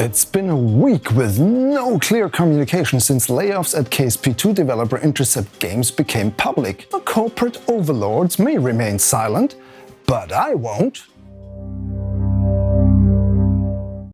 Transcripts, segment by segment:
It's been a week with no clear communication since layoffs at KSP2 developer Intercept Games became public. The corporate overlords may remain silent, but I won't.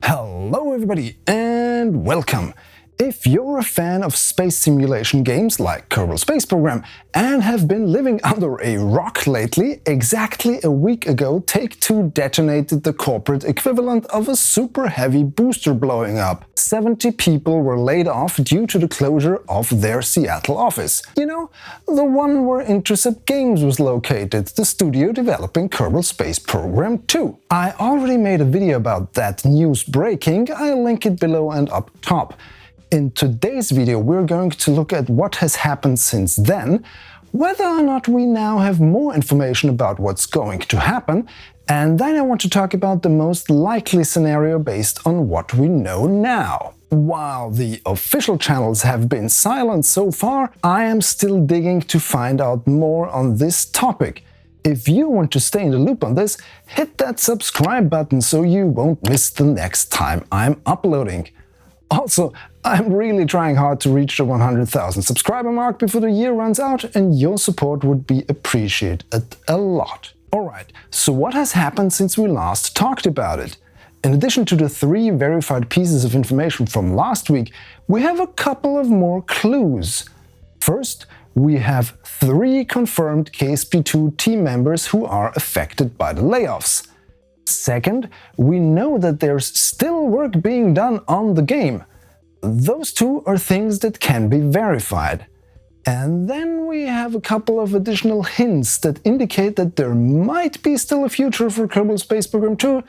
Hello everybody and welcome! If you're a fan of space simulation games like Kerbal Space Program and have been living under a rock lately, exactly a week ago Take-Two detonated the corporate equivalent of a super heavy booster blowing up. 70 people were laid off due to the closure of their Seattle office. You know, the one where Intercept Games was located, the studio developing Kerbal Space Program 2. I already made a video about that news breaking, I'll link it below and up top. In today's video we're going to look at what has happened since then, whether or not we now have more information about what's going to happen, and then I want to talk about the most likely scenario based on what we know now. While the official channels have been silent so far, I am still digging to find out more on this topic. If you want to stay in the loop on this, hit that subscribe button so you won't miss the next time I'm uploading. Also, I'm really trying hard to reach the 100,000 subscriber mark before the year runs out, and your support would be appreciated a lot. Alright, so what has happened since we last talked about it? In addition to the 3 verified pieces of information from last week, we have a couple of more clues. First, we have 3 confirmed KSP2 team members who are affected by the layoffs. Second, we know that there's still work being done on the game. Those 2 are things that can be verified. And then we have a couple of additional hints that indicate that there might be still a future for Kerbal Space Program 2,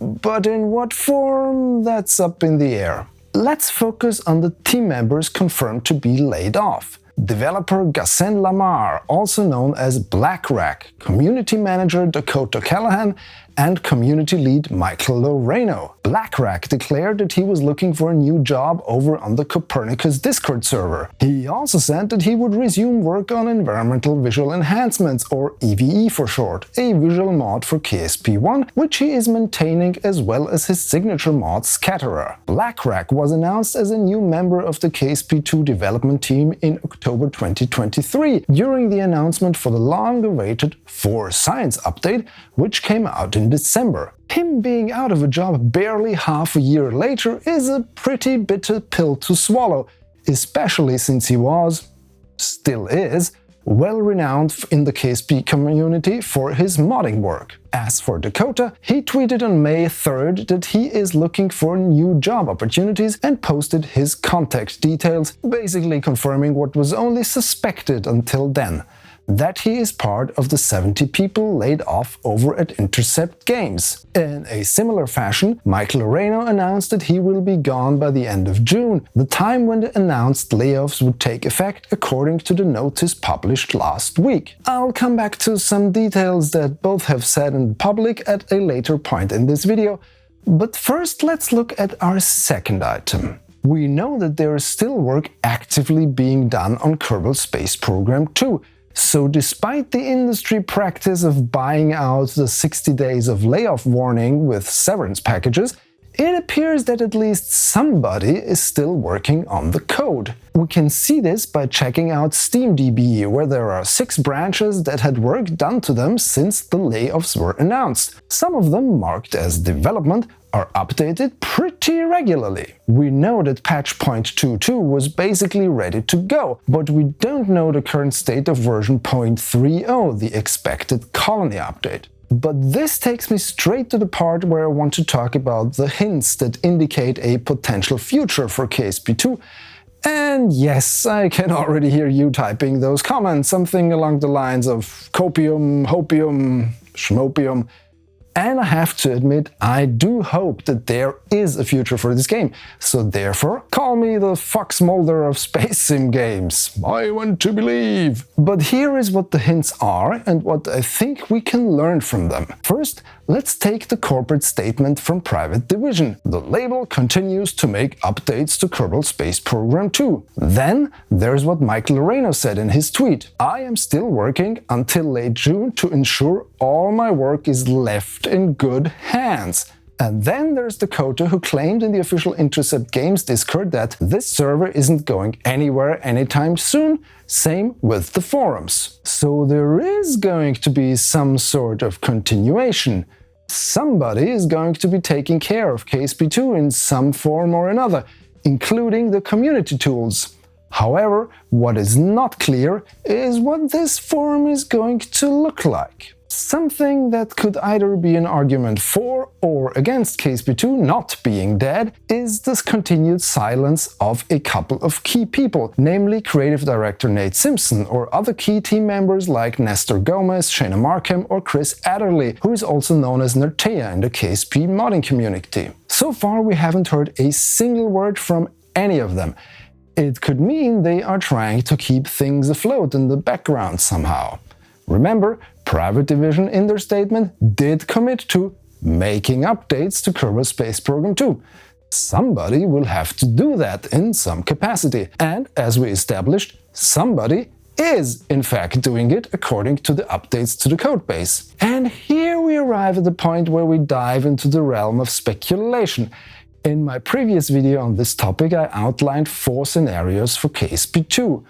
but in what form, that's up in the air. Let's focus on the team members confirmed to be laid off. Developer Gassen Lamar, also known as blackrack, community manager Dakota Callahan, and community lead Michael Loreno. blackrack declared that he was looking for a new job over on the Copernicus Discord server. He also said that he would resume work on Environmental Visual Enhancements, or EVE for short, a visual mod for KSP1, which he is maintaining, as well as his signature mod Scatterer. blackrack was announced as a new member of the KSP2 development team in October 2023, during the announcement for the long-awaited 4 Science update, which came out in December. Him being out of a job barely half a year later is a pretty bitter pill to swallow, especially since he was, still is, well renowned in the KSP community for his modding work. As for Dakota, he tweeted on May 3rd that he is looking for new job opportunities and posted his contact details, basically confirming what was only suspected until then, that he is part of the 70 people laid off over at Intercept Games. In a similar fashion, Michael Loreno announced that he will be gone by the end of June, the time when the announced layoffs would take effect according to the notice published last week. I'll come back to some details that both have said in public at a later point in this video, but first let's look at our second item. We know that there is still work actively being done on Kerbal Space Program 2, so despite the industry practice of buying out the 60 days of layoff warning with severance packages, it appears that at least somebody is still working on the code. We can see this by checking out SteamDB, where there are 6 branches that had work done to them since the layoffs were announced. Some of them, marked as development, are updated pretty regularly. We know that patch point 2.2 was basically ready to go, but we don't know the current state of version 0.30, the expected colony update. But this takes me straight to the part where I want to talk about the hints that indicate a potential future for KSP2. And yes, I can already hear you typing those comments, something along the lines of copium, hopium, schmopium. And I have to admit, I do hope that there is a future for this game, so therefore, call me the Fox Mulder of space sim games. I want to believe! But here is what the hints are and what I think we can learn from them. First, let's take the corporate statement from Private Division. The label continues to make updates to Kerbal Space Program 2. Then, there's what Michael Loreno said in his tweet. I am still working until late June to ensure all my work is left in good hands. And then there's Dakota, who claimed in the official Intercept Games Discord that this server isn't going anywhere anytime soon. Same with the forums. So there is going to be some sort of continuation. Somebody is going to be taking care of KSP2 in some form or another, including the community tools. However, what is not clear is what this forum is going to look like. Something that could either be an argument for or against KSP2 not being dead is this continued silence of a couple of key people, namely creative director Nate Simpson or other key team members like Nestor Gomez, Shayna Markham or Chris Adderley, who is also known as Nertea in the KSP modding community. So far we haven't heard a single word from any of them. It could mean they are trying to keep things afloat in the background somehow. Remember, Private Division in their statement did commit to making updates to Kerbal Space Program 2. Somebody will have to do that in some capacity, and as we established, somebody is in fact doing it according to the updates to the codebase. And here we arrive at the point where we dive into the realm of speculation. In my previous video on this topic, I outlined 4 scenarios for KSP2.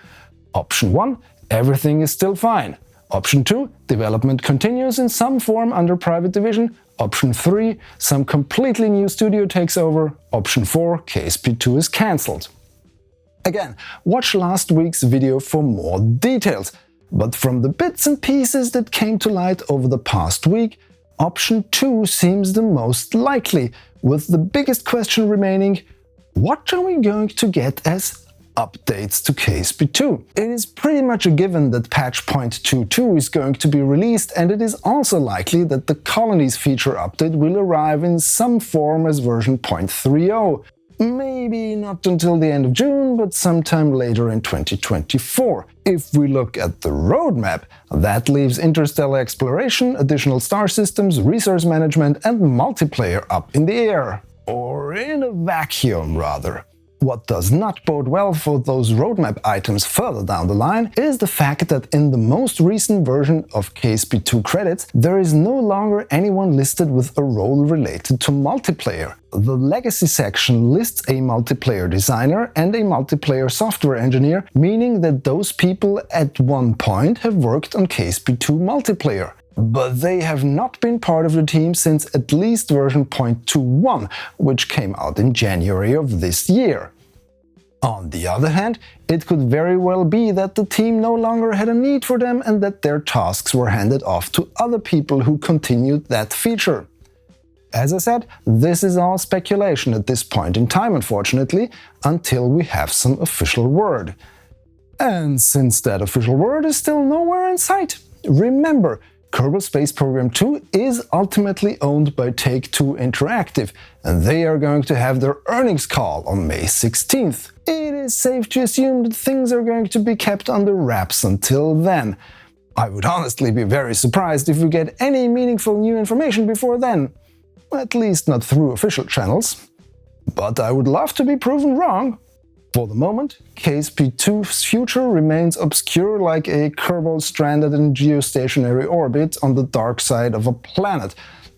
Option 1, everything is still fine. Option 2, development continues in some form under Private Division. Option 3, some completely new studio takes over. Option 4, KSP2 is cancelled. Again, watch last week's video for more details. But from the bits and pieces that came to light over the past week, Option 2 seems the most likely, with the biggest question remaining: what are we going to get as updates to KSP2? It is pretty much a given that patch 0.22 is going to be released, and it is also likely that the Colonies feature update will arrive in some form as version 0.30. Maybe not until the end of June, but sometime later in 2024. If we look at the roadmap, that leaves interstellar exploration, additional star systems, resource management and multiplayer up in the air. Or in a vacuum, rather. What does not bode well for those roadmap items further down the line is the fact that in the most recent version of KSP2 credits, there is no longer anyone listed with a role related to multiplayer. The legacy section lists a multiplayer designer and a multiplayer software engineer, meaning that those people at one point have worked on KSP2 multiplayer. But they have not been part of the team since at least version 0.21, which came out in January of this year. On the other hand, it could very well be that the team no longer had a need for them and that their tasks were handed off to other people who continued that feature. As I said, this is all speculation at this point in time, unfortunately, until we have some official word. And since that official word is still nowhere in sight, remember, Kerbal Space Program 2 is ultimately owned by Take-Two Interactive, and they are going to have their earnings call on May 16th. It is safe to assume that things are going to be kept under wraps until then. I would honestly be very surprised if we get any meaningful new information before then. At least not through official channels. But I would love to be proven wrong. For the moment, KSP2's future remains obscure like a Kerbal stranded in geostationary orbit on the dark side of a planet.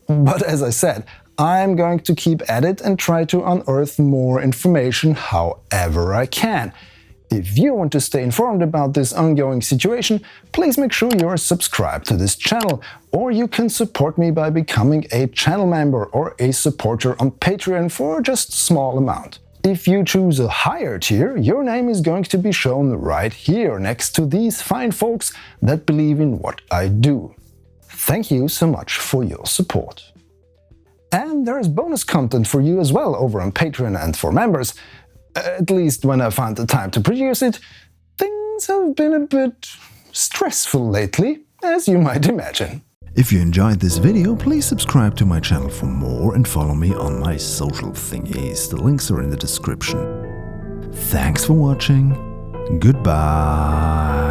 But as I said, I'm going to keep at it and try to unearth more information however I can. If you want to stay informed about this ongoing situation, please make sure you are subscribed to this channel, or you can support me by becoming a channel member or a supporter on Patreon for just a small amount. If you choose a higher tier, your name is going to be shown right here next to these fine folks that believe in what I do. Thank you so much for your support. And there's bonus content for you as well over on Patreon and for members. At least when I find the time to produce it. Things have been a bit stressful lately, as you might imagine. If you enjoyed this video, please subscribe to my channel for more and follow me on my social thingies. The links are in the description. Thanks for watching. Goodbye.